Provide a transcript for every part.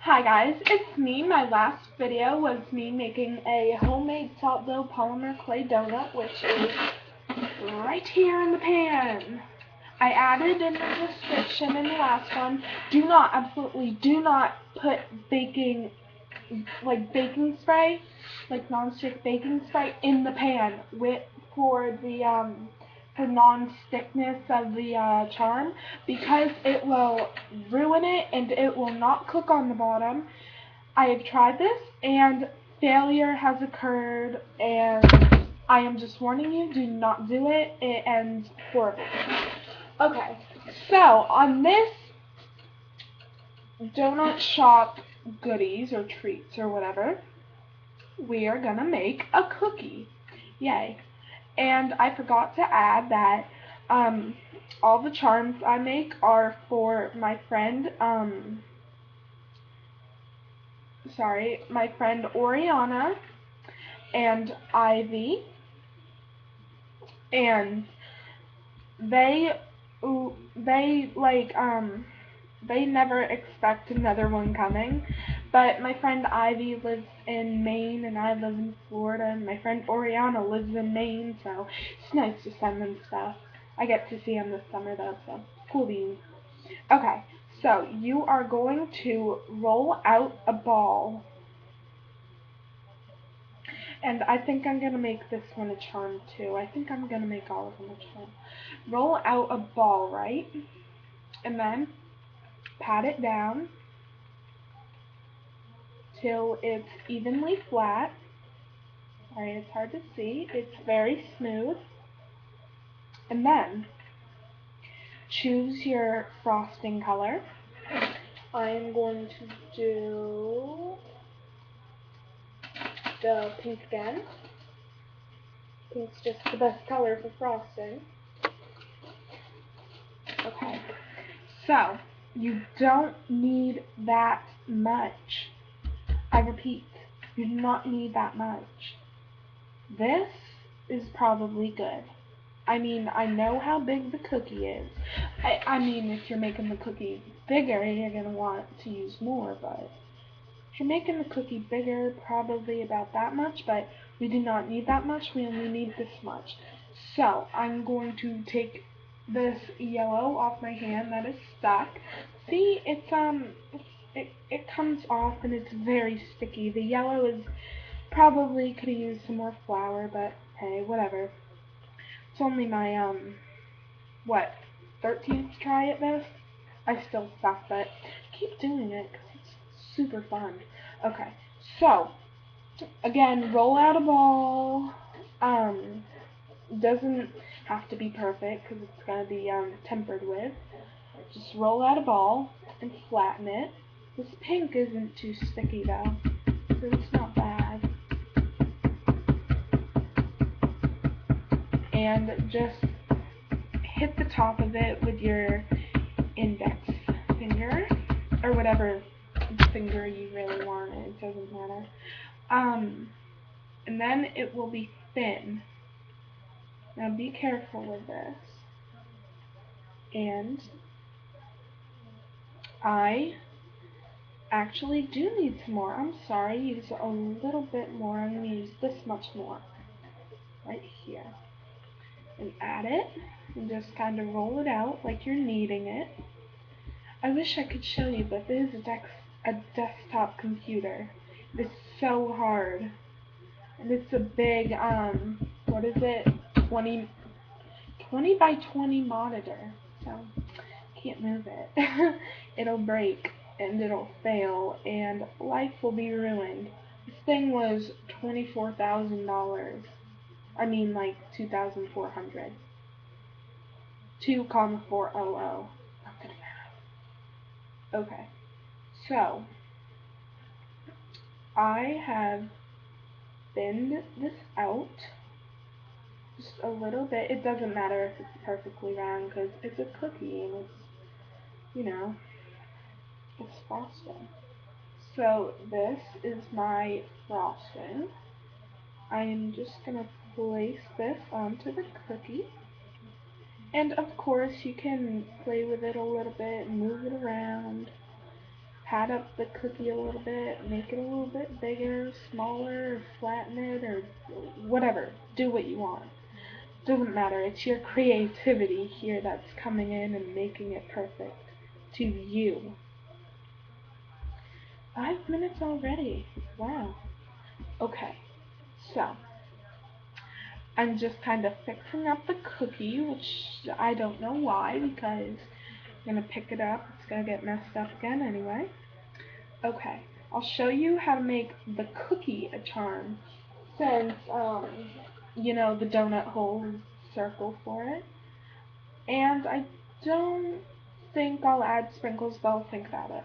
Hi guys, it's me. My last video was me making a homemade salt dough polymer clay donut, which is right here in the pan. I added in the description in the last one, absolutely do not put baking spray, like non-stick baking spray in the pan for the for non-stickness of the charm, because it will ruin it and it will not cook on the bottom. I have tried this and failure has occurred, and I am just warning you, do not do it. It ends horribly. Okay, so on this donut shop goodies or treats or whatever, we are gonna make a cookie. Yay. And I forgot to add that all the charms I make are for my friend Oriana and Ivy, and they they like they never expect another one coming. But my friend Ivy lives in Maine and I live in Florida, and my friend Oriana lives in Maine, so it's nice to send them stuff. I get to see them this summer though, so cool beans. Okay, so you are going to roll out a ball. And I think I'm going to make this one a charm too. I think I'm going to make all of them a charm. Roll out a ball, right? And then pat it down till it's evenly flat. Alright, it's hard to see. It's very smooth. And then choose your frosting color. I'm going to do the pink again. Pink's just the best color for frosting. Okay, so you don't need that much. I repeat, you do not need that much. This is probably good. I mean, I know how big the cookie is. I mean, if you're making the cookie bigger, you're going to want to use more, but if you're making the cookie bigger, probably about that much, but we do not need that much. We only need this much. So, I'm going to take this yellow off my hand that is stuck. See, it comes off and it's very sticky. The yellow is probably could have used some more flour, but hey, whatever. It's only my, 13th try at this? I still suck, but keep doing it because it's super fun. Okay, so, again, roll out a ball. Doesn't have to be perfect because it's going to be tempered with. Just roll out a ball and flatten it. This pink isn't too sticky though, so it's not bad. And just hit the top of it with your index finger, or whatever finger you really want, it doesn't matter. And then it will be thin. Now be careful with this. And I actually do need some more. I'm sorry, use a little bit more. I'm going to use this much more right here. And add it, and just kind of roll it out like you're kneading it. I wish I could show you, but this is a desktop computer. It's so hard. And it's a big, what is it, 20 by 20 monitor, so can't move it. It'll break, and it'll fail, and life will be ruined. This thing was $24,000. I mean, like 2,400. 2,400. Not good math. Okay, so I have thinned this out just a little bit. It doesn't matter if it's perfectly round because it's a cookie and it's, it's frosting. So this is my frosting. I'm just going to place this onto the cookie. And of course you can play with it a little bit, move it around, pat up the cookie a little bit, make it a little bit bigger, smaller, flatten it, or whatever. Do what you want. Doesn't matter. It's your creativity here that's coming in and making it perfect to you. 5 minutes already. Wow. Okay. So, I'm just kind of fixing up the cookie, which I don't know why, because I'm going to pick it up. It's going to get messed up again anyway. Okay. I'll show you how to make the cookie a charm, since, you know, the donut hole is circle for it. And I don't think I'll add sprinkles, but I'll think about it.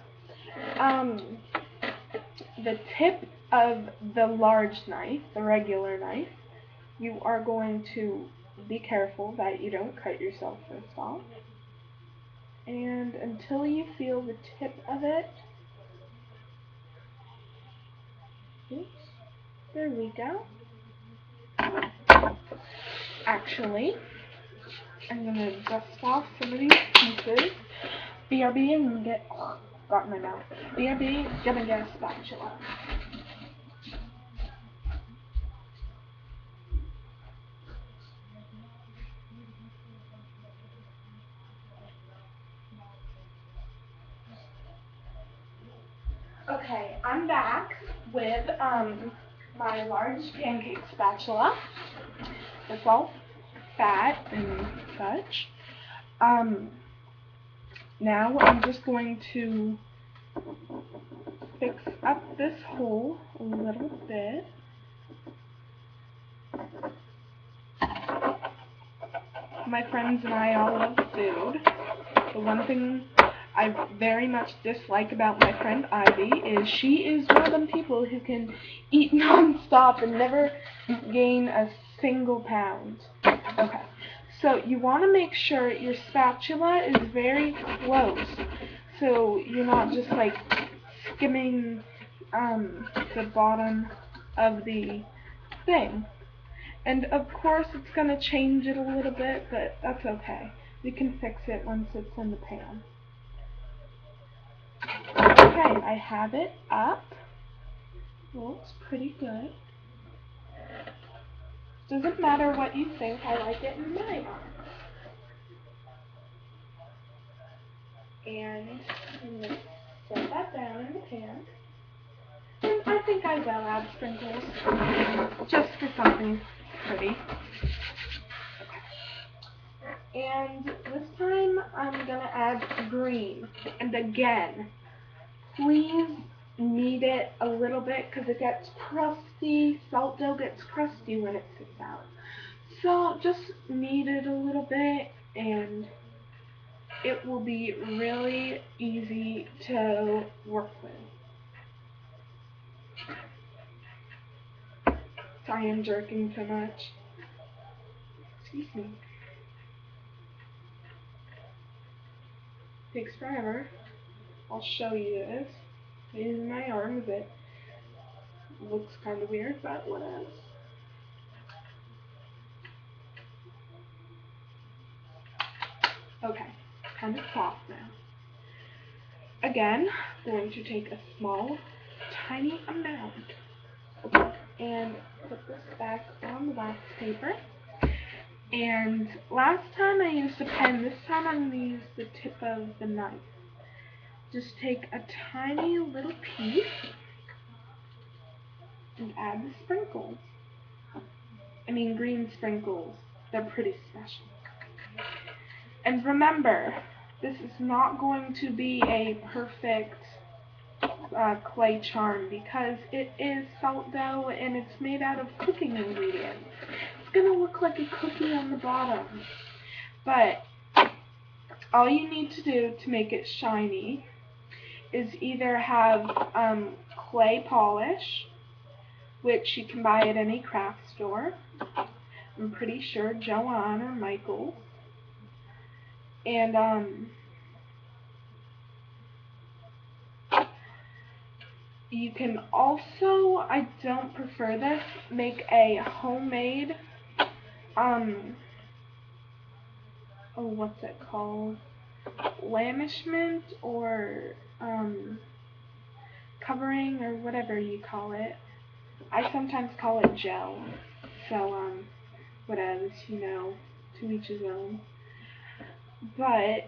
The tip of the large knife, the regular knife, you are going to be careful that you don't cut yourself first off. And until you feel the tip of it, oops, there we go. Actually, I'm going to dust off some of these pieces. BRB and get, got in my mouth. BRB, gonna get a spatula. Okay, I'm back with my large pancake spatula. It's all fat and such. Now I'm just going to fix up this hole a little bit. My friends and I all love food. The one thing I very much dislike about my friend Ivy is she is one of them people who can eat non-stop and never gain a single pound. Okay, so you want to make sure your spatula is very close, so you're not just like skimming the bottom of the thing. And of course it's going to change it a little bit, but that's okay. We can fix it once it's in the pan. Okay, I have it up. Looks pretty good. Doesn't matter what you think, I like it in my arm. And I'm going to set that down in the pan. And I think I will add sprinkles, just for something pretty. And this time I'm going to add green. And again, please knead it a little bit because it gets crusty. Salt dough gets crusty when it sits out. So just knead it a little bit and it will be really easy to work with. Sorry I'm jerking so much. Excuse me. Takes forever. I'll show you this. Using my arms, it looks kind of weird, but what else? Okay, kind of soft now. Again, going to take a small, tiny amount and put this back on the wax paper. And last time I used a pen, this time I'm going to use the tip of the knife. Just take a tiny little piece and add the sprinkles. I mean green sprinkles. They're pretty special. And remember, this is not going to be a perfect clay charm because it is salt dough and it's made out of cooking ingredients. It's going to look like a cookie on the bottom. But all you need to do to make it shiny is either have clay polish, which you can buy at any craft store. I'm pretty sure Joann or Michael. And you can also, I don't prefer this, make a homemade what's it called? Lamishment or covering or whatever you call it. I sometimes call it gel. So, whatevs, you know, to each his own. But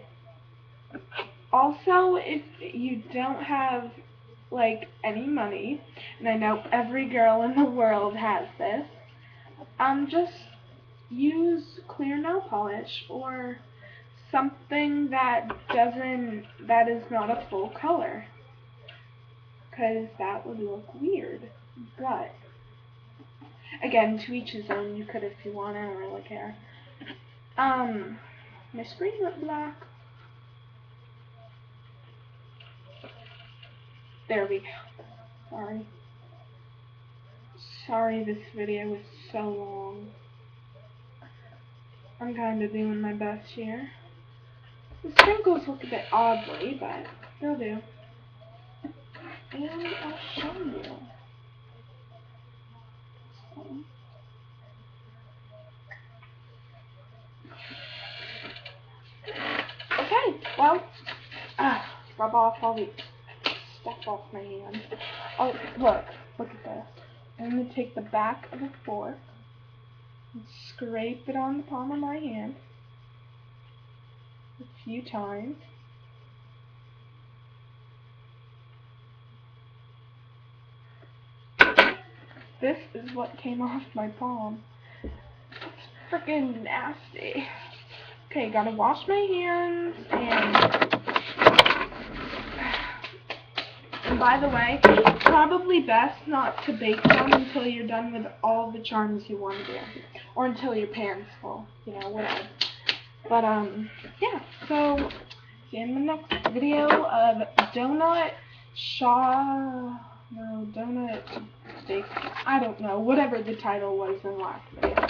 also, if you don't have like any money, and I know every girl in the world has this, just use clear nail polish or something that is not a full color, because that would look weird. But again, to each his own. You could if you want. I don't really care. My screen went black. There we go. Sorry this video was so long. I'm kind of doing my best here. The sprinkles look a bit oddly, but they'll do. And I'll show you. Okay, well, rub off all the stuff off my hand. Oh, look at this. I'm going to take the back of a fork and scrape it on the palm of my hand a few times. This is what came off my palm. It's freaking nasty. Okay, gotta wash my hands, and by the way, it's probably best not to bake them until you're done with all the charms you want to do. Or until your pan's full, you know, whatever. But, yeah, so, see you in the next video of Donnut steak. I don't know, whatever the title was in the last video.